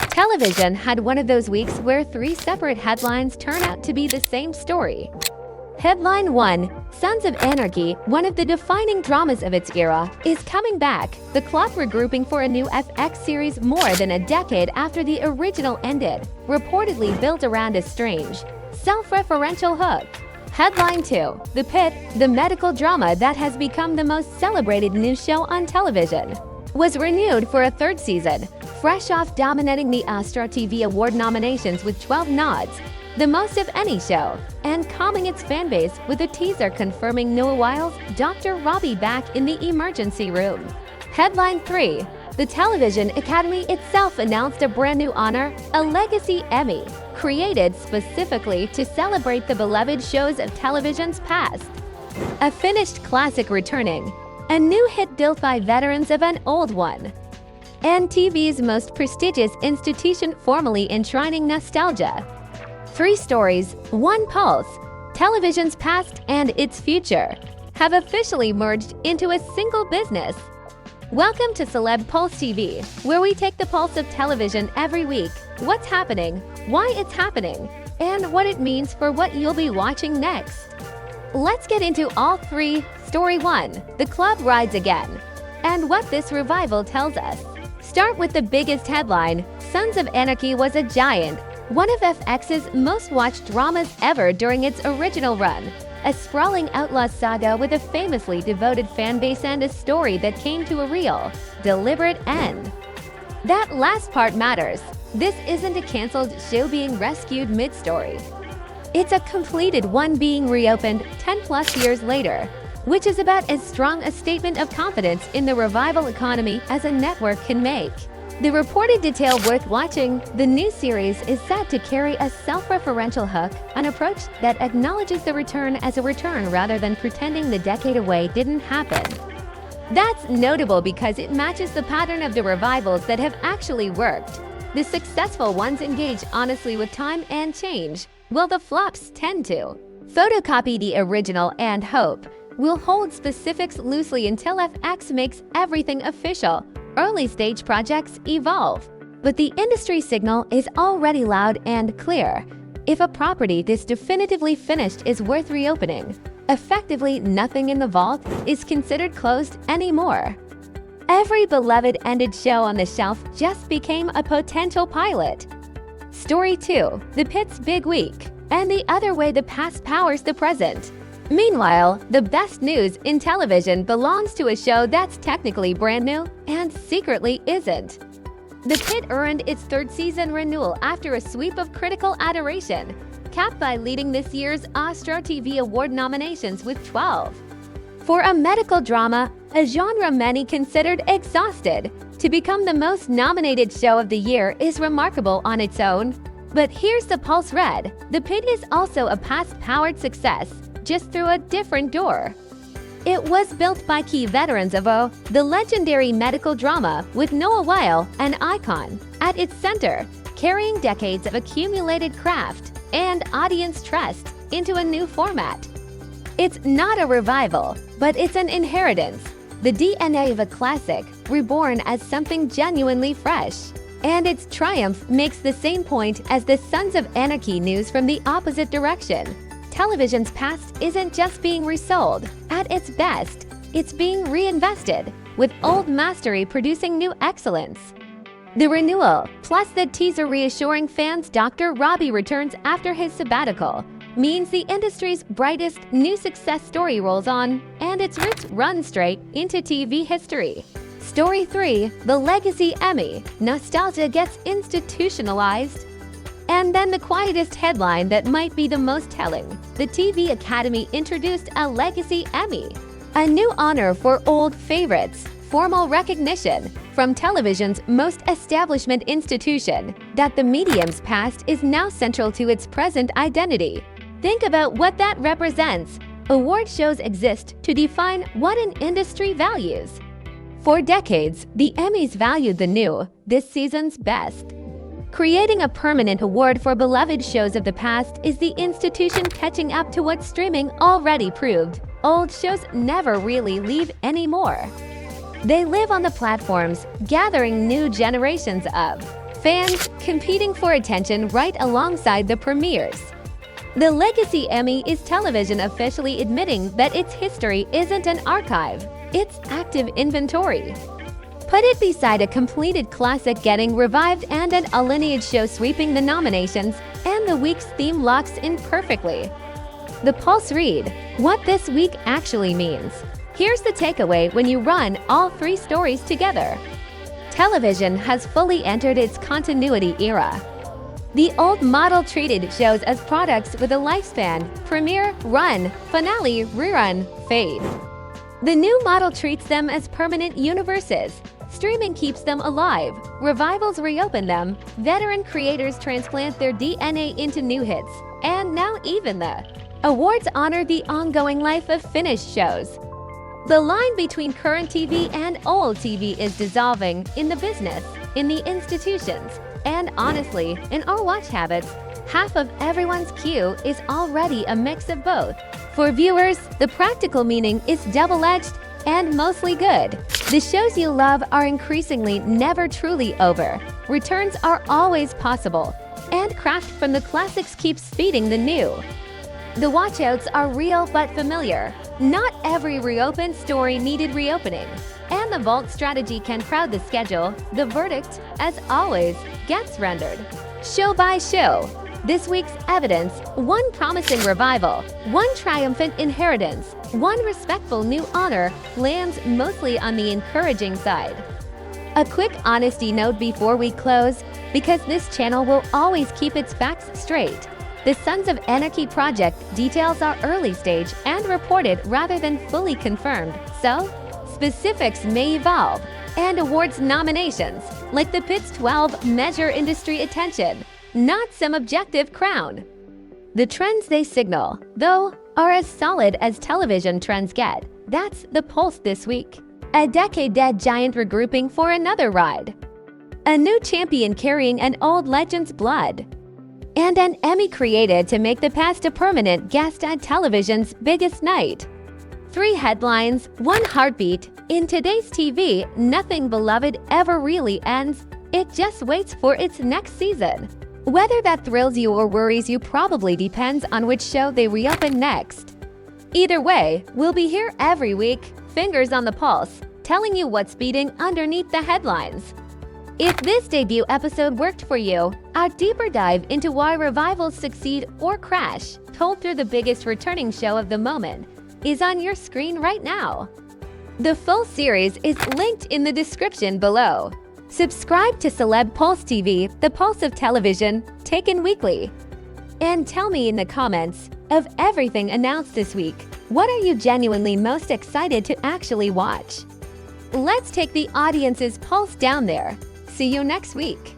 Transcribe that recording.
Television had one of those weeks where three separate headlines turn out to be the same story. Headline 1: Sons of Anarchy, one of the defining dramas of its era, is coming back, the cloth regrouping for a new FX series more than a decade after the original ended, reportedly built around a strange, self-referential hook. Headline 2: The Pitt, the medical drama that has become the most celebrated news show on television, was renewed for a third season, fresh off dominating the Astra TV Award nominations with 12 nods, the most of any show, and calming its fanbase with a teaser confirming Noah Wile's Dr. Robbie back in the emergency room. Headline 3: The Television Academy itself announced a brand new honor, a Legacy Emmy, created specifically to celebrate the beloved shows of television's past. A finished classic returning, a new hit built by veterans of an old one, and TV's most prestigious institution formally enshrining nostalgia. 3 stories, 1 pulse, television's past and its future, have officially merged into a single business. Welcome to Celeb Pulse TV, where we take the pulse of television every week, what's happening, why it's happening, and what it means for what you'll be watching next. Let's get into all 3. Story 1: The Club Rides Again, and what this revival tells us. Start with the biggest headline: Sons of Anarchy was a giant, one of FX's most-watched dramas ever during its original run, a sprawling outlaw saga with a famously devoted fan base and a story that came to a real, deliberate end. That last part matters. This isn't a cancelled show being rescued mid-story. It's a completed one being reopened 10-plus years later, which is about as strong a statement of confidence in the revival economy as a network can make. The reported detail worth watching: the new series is set to carry a self-referential hook, an approach that acknowledges the return as a return rather than pretending the decade away didn't happen. That's notable because it matches the pattern of the revivals that have actually worked. The successful ones engage honestly with time and change, while the flops tend to photocopy the original and hope we'll hold specifics loosely until FX makes everything official. Early-stage projects evolve, but the industry signal is already loud and clear. If a property this definitively finished is worth reopening, effectively nothing in the vault is considered closed anymore. Every beloved ended show on the shelf just became a potential pilot. Story 2: The Pitt's Big Week, and the other way the past powers the present. Meanwhile, the best news in television belongs to a show that's technically brand new and secretly isn't. The Pitt earned its 3rd season renewal after a sweep of critical adoration, capped by leading this year's Astra TV Award nominations with 12. For a medical drama, a genre many considered exhausted, to become the most nominated show of the year is remarkable on its own. But here's the pulse read: The Pitt is also a past-powered success, just through a different door. It was built by key veterans of the legendary medical drama, with Noah Wile, an icon, at its center, carrying decades of accumulated craft and audience trust into a new format. It's not a revival, but it's an inheritance, the DNA of a classic, reborn as something genuinely fresh. And its triumph makes the same point as the Sons of Anarchy news from the opposite direction. Television's past isn't just being resold. At its best, it's being reinvested, with old mastery producing new excellence. The renewal, plus the teaser reassuring fans Dr. Robbie returns after his sabbatical, means the industry's brightest new success story rolls on, and its roots run straight into TV history. Story 3: The Legacy Emmy, nostalgia gets institutionalized. And then the quietest headline that might be the most telling: the TV Academy introduced a Legacy Emmy, a new honor for old favorites, formal recognition from television's most establishment institution that the medium's past is now central to its present identity. Think about what that represents. Award shows exist to define what an industry values. For decades, the Emmys valued the new, this season's best. Creating a permanent award for beloved shows of the past is the institution catching up to what streaming already proved. Old shows never really leave anymore. They live on the platforms, gathering new generations of fans, competing for attention right alongside the premieres. The Legacy Emmy is television officially admitting that its history isn't an archive, it's active inventory. Put it beside a completed classic getting revived and an a lineage show sweeping the nominations, and the week's theme locks in perfectly. The Pulse read, what this week actually means. Here's the takeaway when you run all three stories together. Television has fully entered its continuity era. The old model treated shows as products with a lifespan: premiere, run, finale, rerun, fade. The new model treats them as permanent universes. Streaming keeps them alive, revivals reopen them, veteran creators transplant their DNA into new hits, and now even the awards honor the ongoing life of finished shows. The line between current TV and old TV is dissolving in the business, in the institutions, and honestly, in our watch habits. Half of everyone's queue is already a mix of both. For viewers, the practical meaning is double-edged and mostly good. The shows you love are increasingly never truly over. Returns are always possible, and craft from the classics keeps feeding the new. The watchouts are real but familiar. Not every reopened story needed reopening, and the vault strategy can crowd the schedule. The verdict, as always, gets rendered show by show. This week's evidence: one promising revival, one triumphant inheritance, one respectful new honor lands mostly on the encouraging side. A quick honesty note before we close, because this channel will always keep its facts straight. The Sons of Anarchy project details are early stage and reported rather than fully confirmed, so specifics may evolve. And awards nominations, like the Pitt's 12, measure industry attention, not some objective crown. The trends they signal, though, are as solid as television trends get. That's the Pulse this week. A decade-dead giant regrouping for another ride. A new champion carrying an old legend's blood. And an Emmy created to make the past a permanent guest at television's biggest night. 3 headlines, 1 heartbeat. In today's TV, nothing beloved ever really ends. It just waits for its next season. Whether that thrills you or worries you probably depends on which show they reopen next. Either way, we'll be here every week, fingers on the pulse, telling you what's beating underneath the headlines. If this debut episode worked for you, our deeper dive into why revivals succeed or crash, told through the biggest returning show of the moment, is on your screen right now. The full series is linked in the description below. Subscribe to Celeb Pulse TV, the pulse of television, taken weekly. And tell me in the comments, of everything announced this week, what are you genuinely most excited to actually watch? Let's take the audience's pulse down there. See you next week.